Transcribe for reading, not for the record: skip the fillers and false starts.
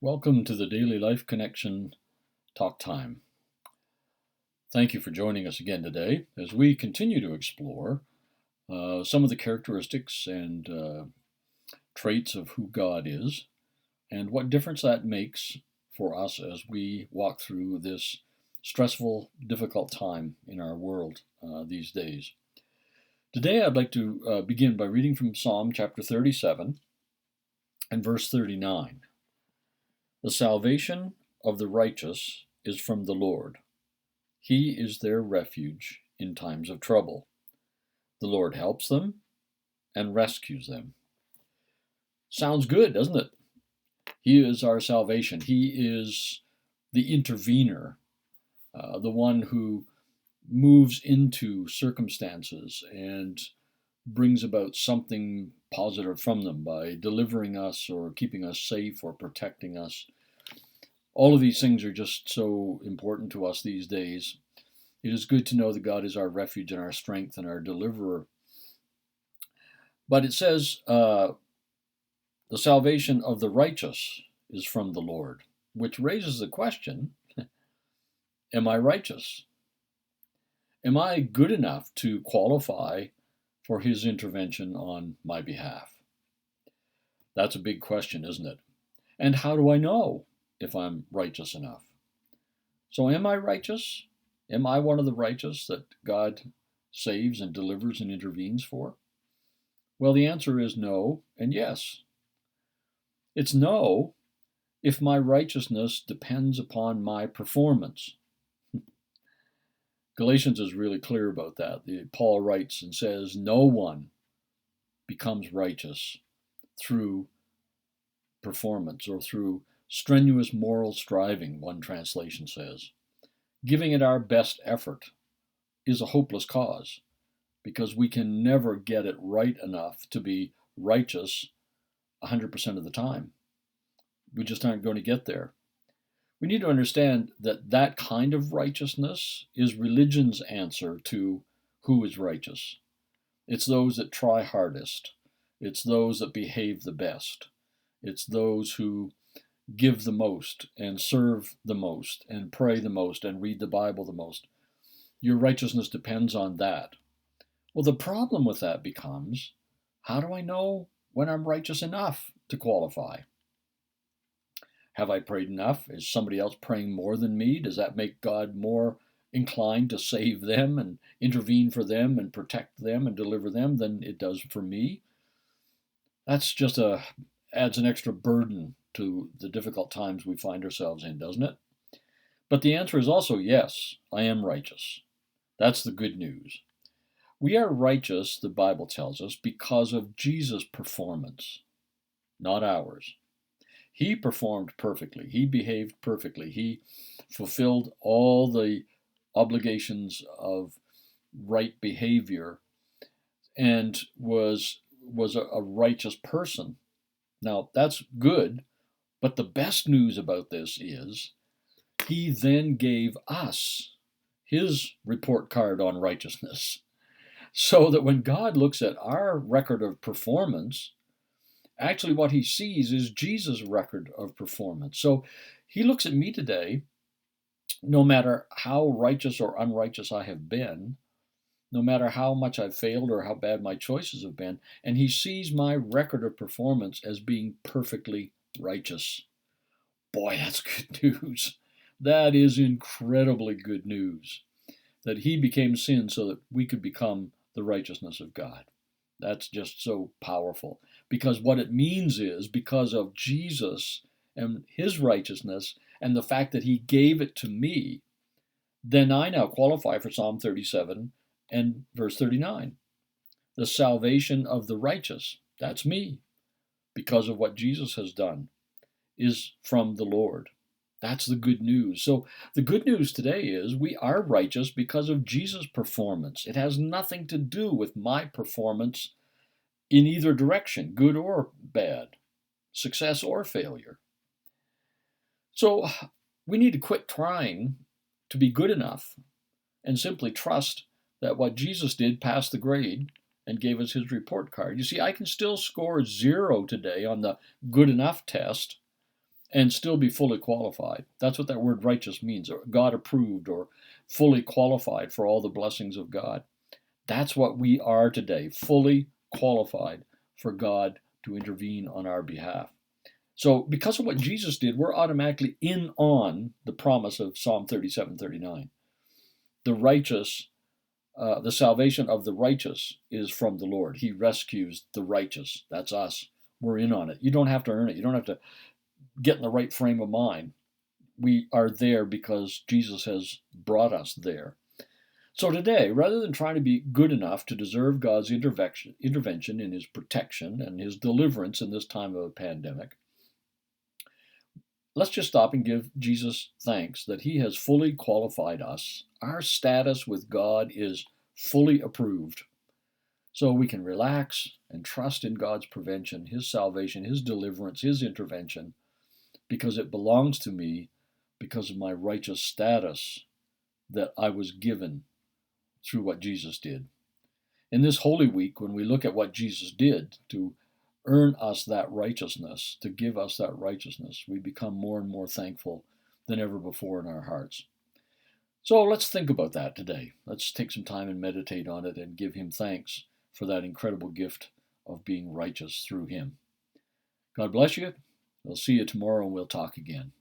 Welcome to the Daily Life Connection Talk Time. Thank you for joining us again today as we continue to explore some of the characteristics and traits of who God is and what difference that makes for us as we walk through this stressful, difficult time in our world these days. Today I'd like to begin by reading from Psalm chapter 37 and verse 39. The salvation of the righteous is from the Lord. He is their refuge in times of trouble. The Lord helps them and rescues them. Sounds good, doesn't it? He is our salvation. He is the intervener, the one who moves into circumstances and brings about something positive from them by delivering us or keeping us safe or protecting us. All of these things are just so important to us these days. It is good to know that God is our refuge and our strength and our deliverer. But it says, the salvation of the righteous is from the Lord, which raises the question, am I righteous? Am I good enough to qualify for his intervention on my behalf? That's a big question, isn't it? And how do I know if I'm righteous enough? So am I righteous? Am I one of the righteous that God saves and delivers and intervenes for? Well, the answer is no and yes. It's no if my righteousness depends upon my performance. Galatians is really clear about that. Paul writes and says, no one becomes righteous through performance or through strenuous moral striving, one translation says. Giving it our best effort is a hopeless cause because we can never get it right enough to be righteous 100% of the time. We just aren't going to get there. We need to understand that that kind of righteousness is religion's answer to who is righteous. It's those that try hardest. It's those that behave the best. It's those who give the most and serve the most and pray the most and read the Bible the most. Your righteousness depends on that. Well, the problem with that becomes, how do I know when I'm righteous enough to qualify? Have I prayed enough? Is somebody else praying more than me? Does that make God more inclined to save them and intervene for them and protect them and deliver them than it does for me? That's just adds an extra burden to the difficult times we find ourselves in, doesn't it? But the answer is also yes, I am righteous. That's the good news. We are righteous, the Bible tells us, because of Jesus' performance, not ours. He performed perfectly. He behaved perfectly. He fulfilled all the obligations of right behavior and was a righteous person. Now, that's good, but the best news about this is he then gave us his report card on righteousness, so that when God looks at our record of performance, actually what he sees is Jesus' record of performance. So he looks at me today, no matter how righteous or unrighteous I have been, no matter how much I've failed or how bad my choices have been, and he sees my record of performance as being perfectly righteous. Boy, that's good news. That is incredibly good news, that he became sin so that we could become the righteousness of God. That's just so powerful, because what it means is, because of Jesus and his righteousness and the fact that he gave it to me, then I now qualify for Psalm 37 and verse 39. The salvation of the righteous, that's me, because of what Jesus has done, is from the Lord. That's the good news. So the good news today is we are righteous because of Jesus' performance. It has nothing to do with my performance in either direction, good or bad, success or failure. So we need to quit trying to be good enough and simply trust that what Jesus did passed the grade and gave us his report card. You see, I can still score 0 today on the good enough test and still be fully qualified. That's what that word righteous means, or God approved, or fully qualified for all the blessings of God. That's what we are today, fully qualified for God to intervene on our behalf. So because of what Jesus did, we're automatically in on the promise of Psalm 37:39. The righteous, the salvation of the righteous is from the Lord. He rescues the righteous. That's us. We're in on it. You don't have to earn it. You don't have to get in the right frame of mind. We are there because Jesus has brought us there. So today, rather than trying to be good enough to deserve God's intervention in his protection and his deliverance in this time of a pandemic, let's just stop and give Jesus thanks that he has fully qualified us. Our status with God is fully approved. So we can relax and trust in God's prevention, his salvation, his deliverance, his intervention, because it belongs to me because of my righteous status that I was given through what Jesus did. In this Holy Week, when we look at what Jesus did to earn us that righteousness, to give us that righteousness, we become more and more thankful than ever before in our hearts. So let's think about that today. Let's take some time and meditate on it and give him thanks for that incredible gift of being righteous through him. God bless you. We'll see you tomorrow and we'll talk again.